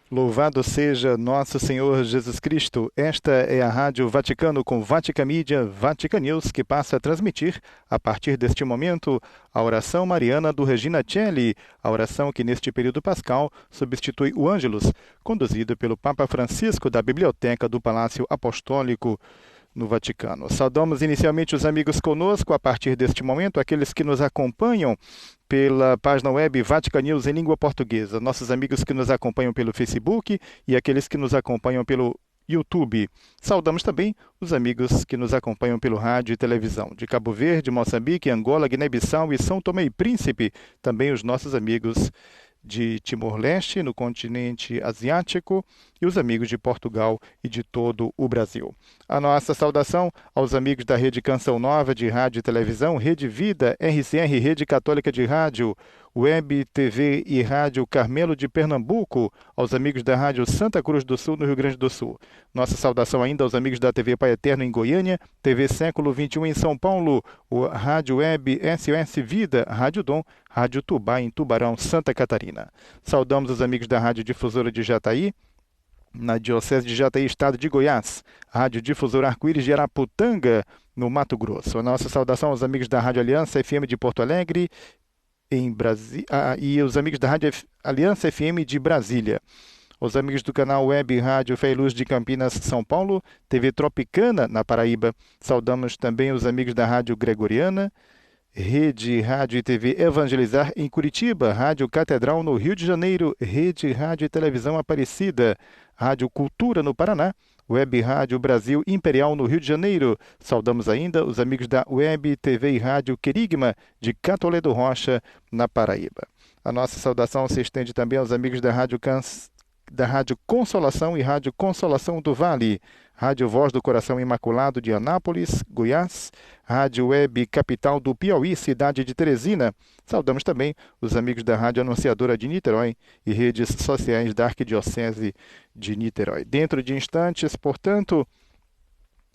Louvado seja nosso Senhor Jesus Cristo. Esta é a Rádio Vaticano com Vatican Media, Vatican News, que passa a transmitir, a partir deste momento, a oração mariana do Regina Coeli, a oração que neste período pascal substitui o Ângelus, conduzido pelo Papa Francisco da Biblioteca do Palácio Apostólico no Vaticano. Saudamos inicialmente os amigos conosco, a partir deste momento, aqueles que nos acompanham pela página web Vatican News em língua portuguesa, nossos amigos que nos acompanham pelo Facebook e aqueles que nos acompanham pelo YouTube. Saudamos também os amigos que nos acompanham pelo rádio e televisão de Cabo Verde, Moçambique, Angola, Guiné-Bissau e São Tomé e Príncipe, também os nossos amigos de Timor-Leste, no continente asiático, e os amigos de Portugal e de todo o Brasil. A nossa saudação aos amigos da Rede Canção Nova de Rádio e Televisão, Rede Vida, RCR, Rede Católica de Rádio, Web, TV e Rádio Carmelo de Pernambuco, aos amigos da Rádio Santa Cruz do Sul, no Rio Grande do Sul. Nossa saudação ainda aos amigos da TV Pai Eterno em Goiânia, TV Século XXI em São Paulo, o Rádio Web SOS Vida, Rádio Dom, Rádio Tubá em Tubarão, Santa Catarina. Saudamos os amigos da Rádio Difusora de Jataí, na Diocese de Jataí, Estado de Goiás, Rádio Difusora Arco-Íris de Araputanga, no Mato Grosso. A nossa saudação aos amigos da Rádio Aliança FM de Porto Alegre, em Brasília, e os amigos da Rádio Aliança FM de Brasília. Os amigos do canal Web Rádio Fé e Luz de Campinas, São Paulo, TV Tropicana, na Paraíba. Saudamos também os amigos da Rádio Gregoriana, Rede Rádio e TV Evangelizar em Curitiba, Rádio Catedral no Rio de Janeiro, Rede Rádio e Televisão Aparecida, Rádio Cultura no Paraná, Web Rádio Brasil Imperial no Rio de Janeiro. Saudamos ainda os amigos da Web TV e Rádio Querigma de Catolé do Rocha, na Paraíba. A nossa saudação se estende também aos amigos da Rádio Consolação e Rádio Consolação do Vale, Rádio Voz do Coração Imaculado de Anápolis, Goiás, Rádio Web Capital do Piauí, cidade de Teresina. Saudamos também os amigos da Rádio Anunciadora de Niterói e redes sociais da Arquidiocese de Niterói. Dentro de instantes, portanto,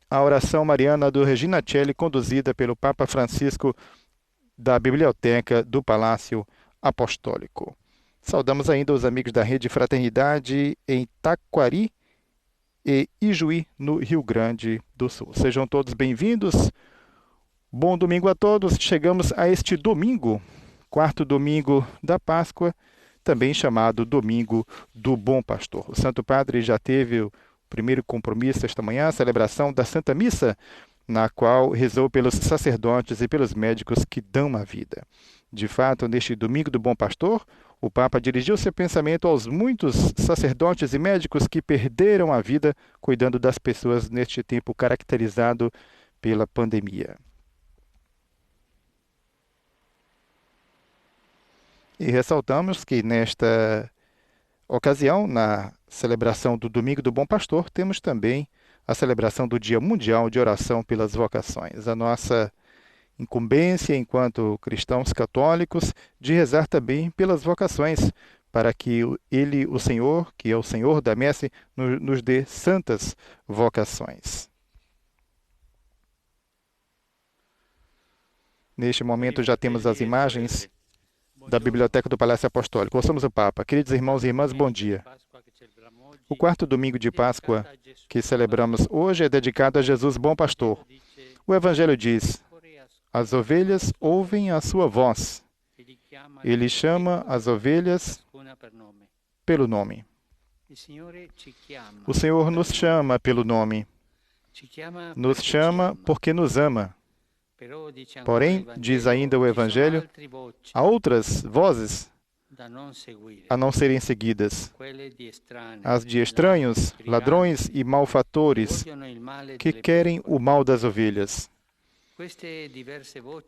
a oração mariana do Regina Coeli, conduzida pelo Papa Francisco da Biblioteca do Palácio Apostólico. Saudamos ainda os amigos da Rede Fraternidade em Taquari e Ijuí, no Rio Grande do Sul. Sejam todos bem-vindos. Bom domingo a todos. Chegamos a este domingo, quarto domingo da Páscoa, também chamado Domingo do Bom Pastor. O Santo Padre já teve o primeiro compromisso esta manhã, a celebração da Santa Missa, na qual rezou pelos sacerdotes e pelos médicos que dão a vida. De fato, neste Domingo do Bom Pastor, o Papa dirigiu seu pensamento aos muitos sacerdotes e médicos que perderam a vida cuidando das pessoas neste tempo caracterizado pela pandemia. E ressaltamos que nesta ocasião, na celebração do Domingo do Bom Pastor, temos também a celebração do Dia Mundial de Oração pelas Vocações. A nossa incumbência, enquanto cristãos católicos, de rezar também pelas vocações, para que Ele, o Senhor, que é o Senhor da Messe, nos dê santas vocações. Neste momento já temos as imagens da Biblioteca do Palácio Apostólico. Ouçamos o Papa. Queridos irmãos e irmãs, bom dia. O quarto domingo de Páscoa que celebramos hoje é dedicado a Jesus, bom pastor. O Evangelho diz: as ovelhas ouvem a sua voz. Ele chama as ovelhas pelo nome. O Senhor nos chama pelo nome. Nos chama porque nos ama. Porém, diz ainda o Evangelho, há outras vozes a não serem seguidas, as de estranhos, ladrões e malfatores que querem o mal das ovelhas.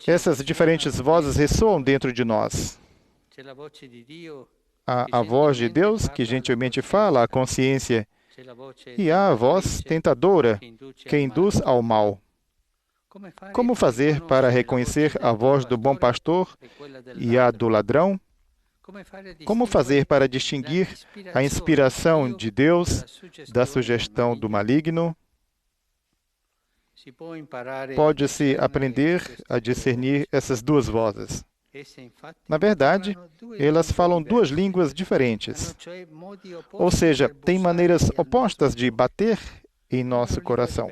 Essas diferentes vozes ressoam dentro de nós. Há a voz de Deus, que gentilmente fala à consciência, e há a voz tentadora, que induz ao mal. Como fazer para reconhecer a voz do bom pastor e a do ladrão? Como fazer para distinguir a inspiração de Deus da sugestão do maligno? Pode-se aprender a discernir essas duas vozes. Na verdade, elas falam duas línguas diferentes. Ou seja, têm maneiras opostas de bater em nosso coração.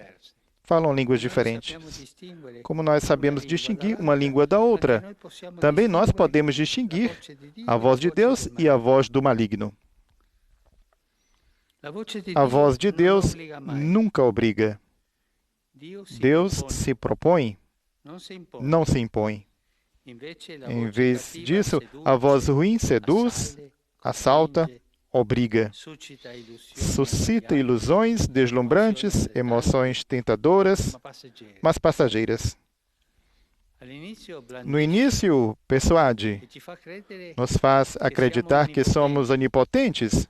Falam línguas diferentes. Como nós sabemos distinguir uma língua da outra, também nós podemos distinguir a voz de Deus e a voz do maligno. A voz de Deus nunca obriga. Deus se propõe, não se impõe. Em vez disso, a voz ruim seduz, assalta, obriga. Suscita ilusões deslumbrantes, emoções tentadoras, mas passageiras. No início, persuade, nos faz acreditar que somos onipotentes,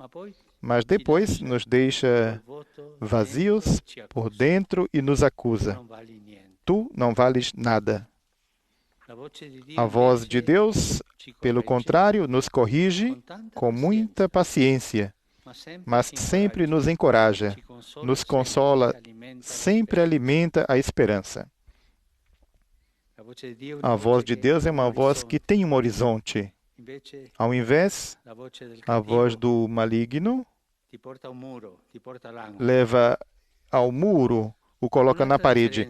mas depois nos deixa vazios por dentro e nos acusa. Tu não vales nada. A voz de Deus, pelo contrário, nos corrige com muita paciência, mas sempre nos encoraja, nos consola, sempre alimenta a esperança. A voz de Deus é uma voz que tem um horizonte. Ao invés, a voz do maligno leva ao muro, o coloca na parede.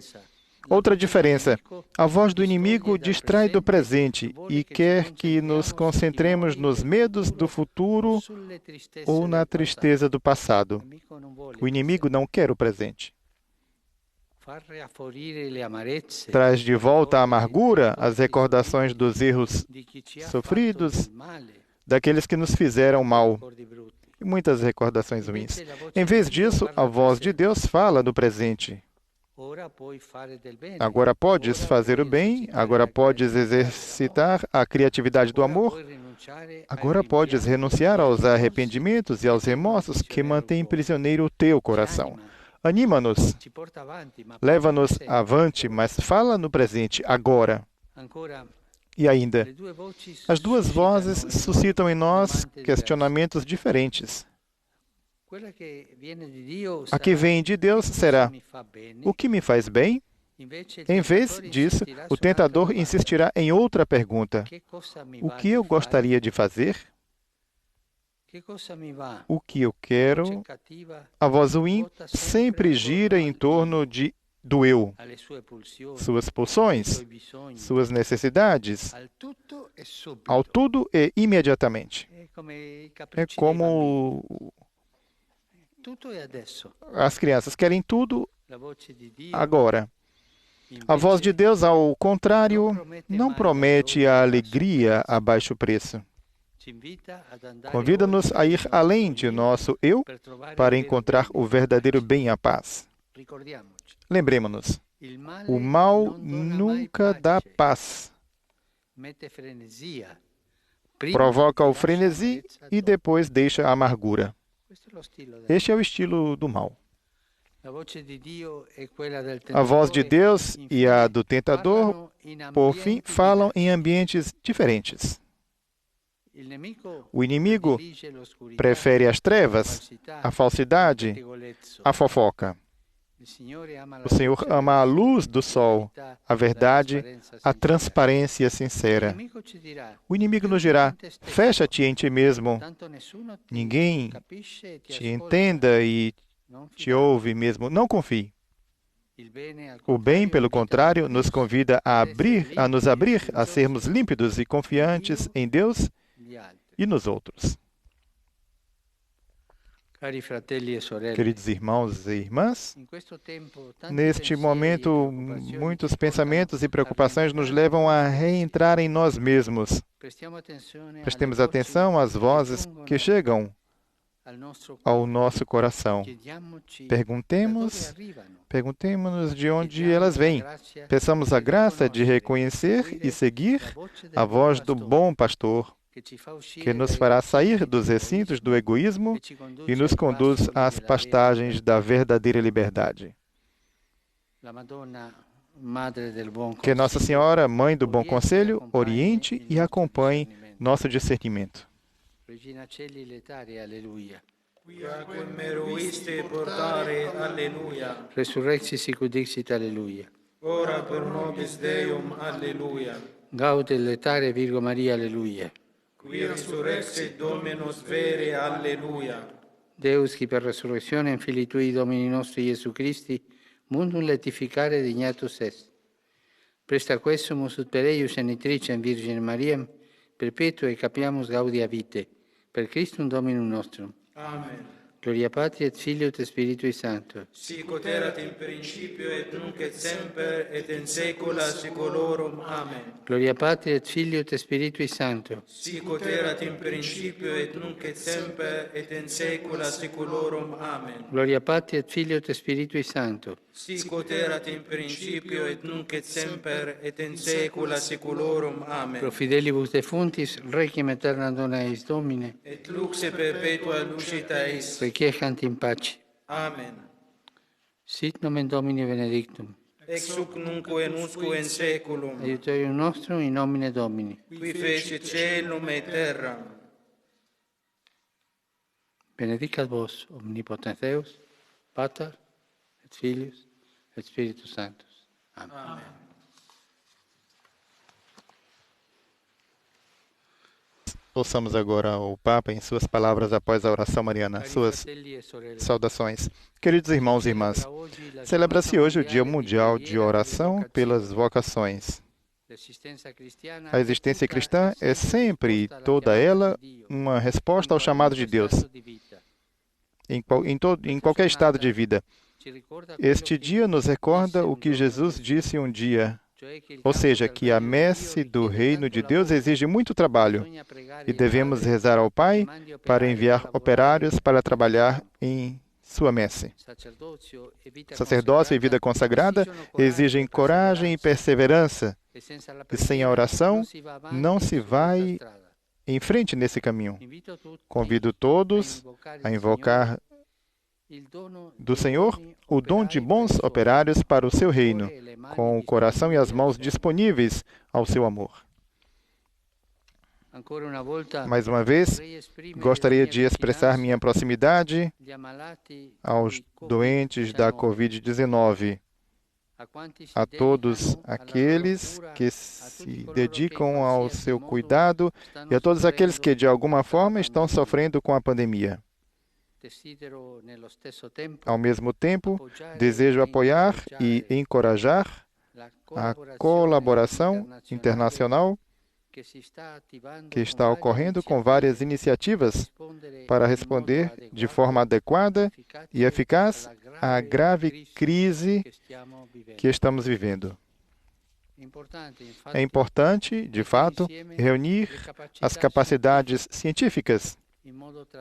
Outra diferença, a voz do inimigo distrai do presente e quer que nos concentremos nos medos do futuro ou na tristeza do passado. O inimigo não quer o presente. Traz de volta a amargura, as recordações dos erros sofridos, daqueles que nos fizeram mal. E muitas recordações ruins. Em vez disso, a voz de Deus fala no presente. Agora podes fazer o bem, agora podes exercitar a criatividade do amor, agora podes renunciar aos arrependimentos e aos remorsos que mantêm prisioneiro o teu coração. Anima-nos, leva-nos avante, mas fala no presente, agora. E ainda, as duas vozes suscitam em nós questionamentos diferentes. A que vem de Deus será: o que me faz bem? Em vez disso, o tentador insistirá em outra pergunta: o que eu gostaria de fazer? O que eu quero? A voz ruim sempre gira em torno do eu, suas pulsões, suas necessidades, ao tudo e imediatamente. É como as crianças querem tudo agora. A voz de Deus, ao contrário, não promete a alegria a baixo preço. Convida-nos a ir além de nosso eu para encontrar o verdadeiro bem e a paz. Lembremos-nos, o mal nunca dá paz. Provoca o frenesi e depois deixa a amargura. Este é o estilo do mal. A voz de Deus e a do tentador, por fim, falam em ambientes diferentes. O inimigo prefere as trevas, a falsidade, a fofoca. O Senhor ama a luz do sol, a verdade, a transparência sincera. O inimigo nos dirá: fecha-te em ti mesmo. Ninguém te entenda e te ouve mesmo. Não confie. O bem, pelo contrário, nos convida a nos abrir, a sermos límpidos e confiantes em Deus e nos outros. Queridos irmãos e irmãs, neste momento, muitos pensamentos e preocupações nos levam a reentrar em nós mesmos. Prestemos atenção às vozes que chegam ao nosso coração. Perguntemos-nos de onde elas vêm. Peçamos a graça de reconhecer e seguir a voz do bom pastor, que nos fará sair dos recintos do egoísmo e nos conduz às pastagens da verdadeira liberdade. Que Nossa Senhora, Mãe do Bom Conselho, oriente e acompanhe nosso discernimento. Regina Celi letare, alleluia. Quiaque meruiste portare, alleluia. Resurrexit sic ut dixit, alleluia. Ora pro nobis Deum, alleluia. Gaude letare Virgo Maria, alleluia. Qui resurrexit Dominus vere, alleluia. Deus, qui per resurrectione Filii Tui Domini nostri Iesu Christi, mundum letificare dignatus est. Presta quesumus ut per eius genitricem Virgine Mariam, perpetue capiamus gaudia vitae, per Christum Dominum nostrum. Amen. Gloria Patri et Filio et Spiritui Sancto. Sicut erat in principio et nunc et semper et in saecula saeculorum. Amen. Gloria Patri et Filio et Spiritui Sancto. Sicut erat in principio et nunc et semper et in saecula saeculorum. Amen. Gloria Patri et Filio et Spiritui Sancto. Sicut erat in principio et nunc et semper et in saecula saeculorum. Amen. Pro fidelibus defuntis, requiem aeterna dona eis Domine, Et lux et perpetua lucita eis. requiescant in pace. Amen. Sit nomen Domini benedictum. Ex hoc nunc et usque in saeculum. Aiutorium nostrum in nomine Domini. Qui fecit caelum et terram. Benedicat vos, omnipotens Deus, Pater, et Filius, et Spiritus Sanctus. Amen. Amen. Ouçamos agora o Papa em suas palavras após a oração mariana, suas saudações. Queridos irmãos e irmãs, celebra-se hoje o Dia Mundial de Oração pelas Vocações. A existência cristã é sempre, toda ela, uma resposta ao chamado de Deus, em qualquer estado de vida. Este dia nos recorda o que Jesus disse um dia, ou seja, que a messe do reino de Deus exige muito trabalho e devemos rezar ao Pai para enviar operários para trabalhar em sua messe. Sacerdócio e vida consagrada exigem coragem e perseverança, e sem a oração não se vai em frente nesse caminho. Convido todos a invocar do Senhor o dom de bons operários para o seu reino, com o coração e as mãos disponíveis ao seu amor. Mais uma vez, gostaria de expressar minha proximidade aos doentes da Covid-19, a todos aqueles que se dedicam ao seu cuidado e a todos aqueles que, de alguma forma, estão sofrendo com a pandemia. Ao mesmo tempo, desejo apoiar e encorajar a colaboração internacional que está ocorrendo com várias iniciativas para responder de forma adequada e eficaz à grave crise que estamos vivendo. É importante, de fato, reunir as capacidades científicas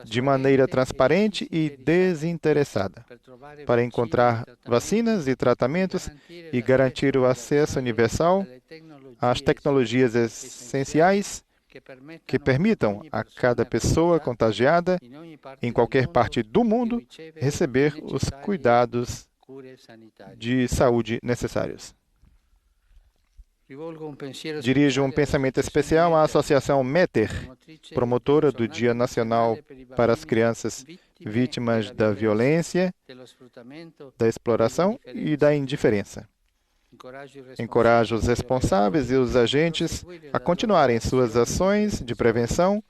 de maneira transparente e desinteressada, para encontrar vacinas e tratamentos e garantir o acesso universal às tecnologias essenciais que permitam a cada pessoa contagiada, em qualquer parte do mundo, receber os cuidados de saúde necessários. Dirijo um pensamento especial à Associação METER, promotora do Dia Nacional para as Crianças Vítimas da Violência, da Exploração e da Indiferença. Encorajo os responsáveis e os agentes a continuarem suas ações de prevenção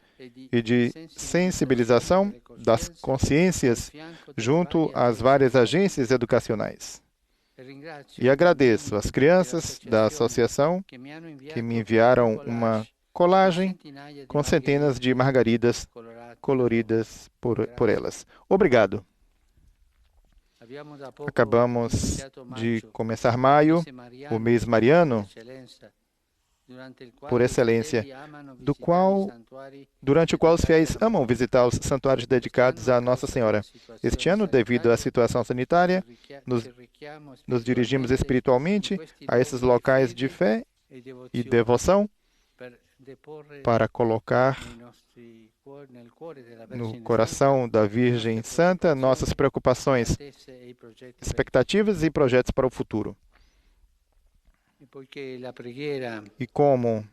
e de sensibilização das consciências junto às várias agências educacionais. E agradeço às crianças da associação que me enviaram uma colagem com centenas de margaridas coloridas por elas. Obrigado. Acabamos de começar maio, o mês mariano, por excelência, durante o qual os fiéis amam visitar os santuários dedicados à Nossa Senhora. Este ano, devido à situação sanitária, nos dirigimos espiritualmente a esses locais de fé e devoção para colocar no coração da Virgem Santa nossas preocupações, expectativas e projetos para o futuro. E como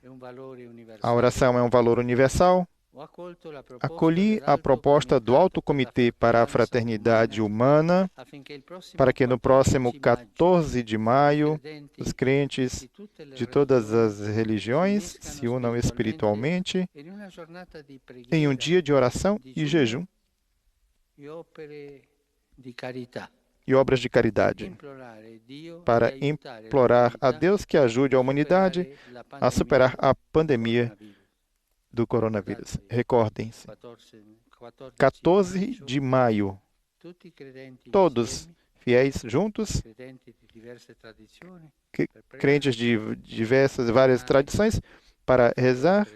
a oração é um valor universal, Acolhi a proposta do Alto Comitê para a Fraternidade Humana para que no próximo 14 de maio os crentes de todas as religiões se unam espiritualmente em um dia de oração e jejum e obras de caridade, para implorar a Deus que ajude a humanidade a superar a pandemia do coronavírus. Recordem-se, 14 de maio, todos fiéis juntos, crentes de várias tradições, para rezar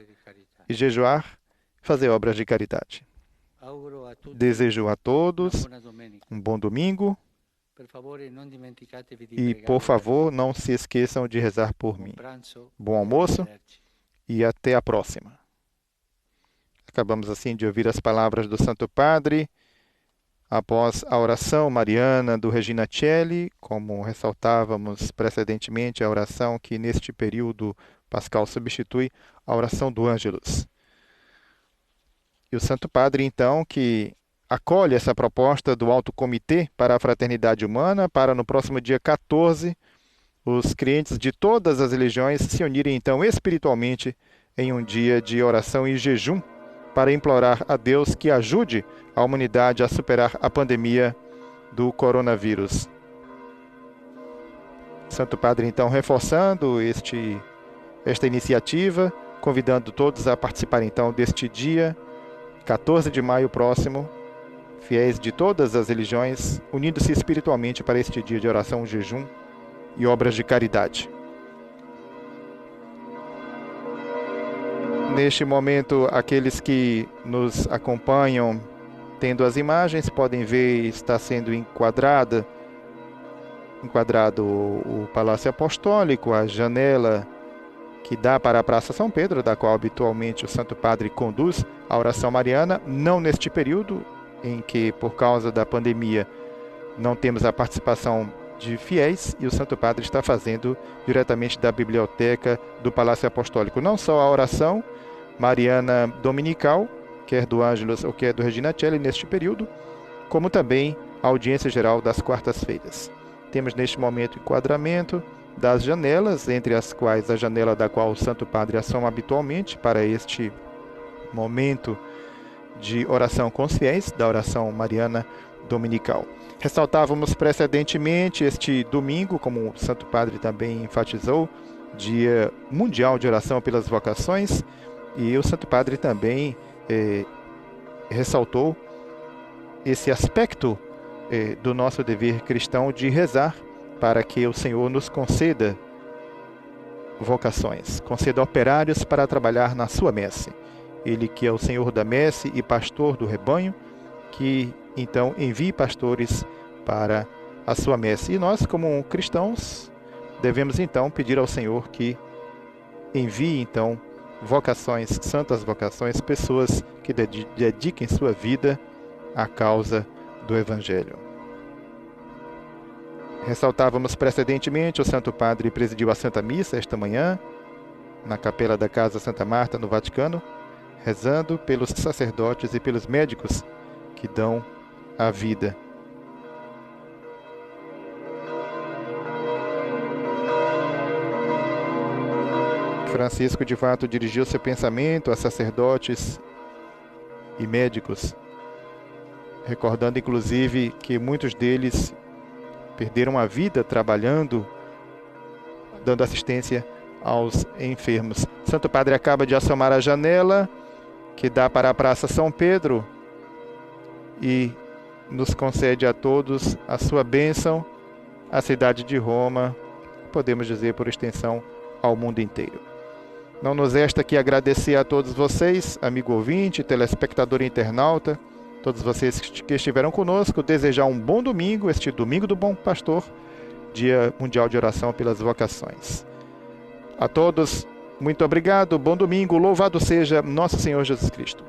e jejuar, fazer obras de caridade. Desejo a todos um bom domingo e, por favor, não se esqueçam de rezar por mim. Bom almoço e até a próxima. Acabamos assim de ouvir as palavras do Santo Padre após a oração mariana do Regina Coeli, como ressaltávamos precedentemente, a oração que neste período pascal substitui a oração do Ângelus. E o Santo Padre, então, que acolhe essa proposta do Alto Comitê para a Fraternidade Humana, para no próximo dia 14, os crentes de todas as religiões se unirem, então, espiritualmente em um dia de oração e jejum, para implorar a Deus que ajude a humanidade a superar a pandemia do coronavírus. Santo Padre, então, reforçando esta iniciativa, convidando todos a participar, então, deste dia, 14 de maio próximo, fiéis de todas as religiões, unindo-se espiritualmente para este dia de oração, jejum e obras de caridade. Neste momento, aqueles que nos acompanham, tendo as imagens, podem ver, está sendo enquadrado o Palácio Apostólico, a janela que dá para a Praça São Pedro, da qual habitualmente o Santo Padre conduz a oração mariana, não neste período em que, por causa da pandemia, não temos a participação de fiéis, e o Santo Padre está fazendo diretamente da biblioteca do Palácio Apostólico, não só a oração mariana dominical, quer do Ângelus ou quer do Regina Coeli neste período, como também a audiência geral das quartas-feiras. Temos neste momento enquadramento das janelas, entre as quais a janela da qual o Santo Padre assoma habitualmente para este momento de oração com os fiéis, da oração mariana dominical. Ressaltávamos precedentemente este domingo, como o Santo Padre também enfatizou, Dia Mundial de Oração pelas Vocações, e o Santo Padre também ressaltou esse aspecto do nosso dever cristão de rezar para que o Senhor nos conceda vocações, conceda operários para trabalhar na sua messe. Ele que é o Senhor da messe e pastor do rebanho, que então envie pastores para a sua messe. E nós, como cristãos, devemos então pedir ao Senhor que envie então vocações, santas vocações, pessoas que dediquem sua vida à causa do Evangelho. Ressaltávamos precedentemente, o Santo Padre presidiu a Santa Missa esta manhã, na Capela da Casa Santa Marta, no Vaticano, rezando pelos sacerdotes e pelos médicos que dão a vida. Francisco, de fato, dirigiu seu pensamento a sacerdotes e médicos, recordando, inclusive, que muitos deles perderam a vida trabalhando, dando assistência aos enfermos. Santo Padre acaba de assomar a janela que dá para a Praça São Pedro e nos concede a todos a sua bênção, à cidade de Roma, podemos dizer por extensão, ao mundo inteiro. Não nos resta que agradecer a todos vocês, amigo ouvinte, telespectador e internauta, todos vocês que estiveram conosco, desejar um bom domingo, este Domingo do Bom Pastor, Dia Mundial de Oração pelas Vocações. A todos, muito obrigado, bom domingo, louvado seja nosso Senhor Jesus Cristo.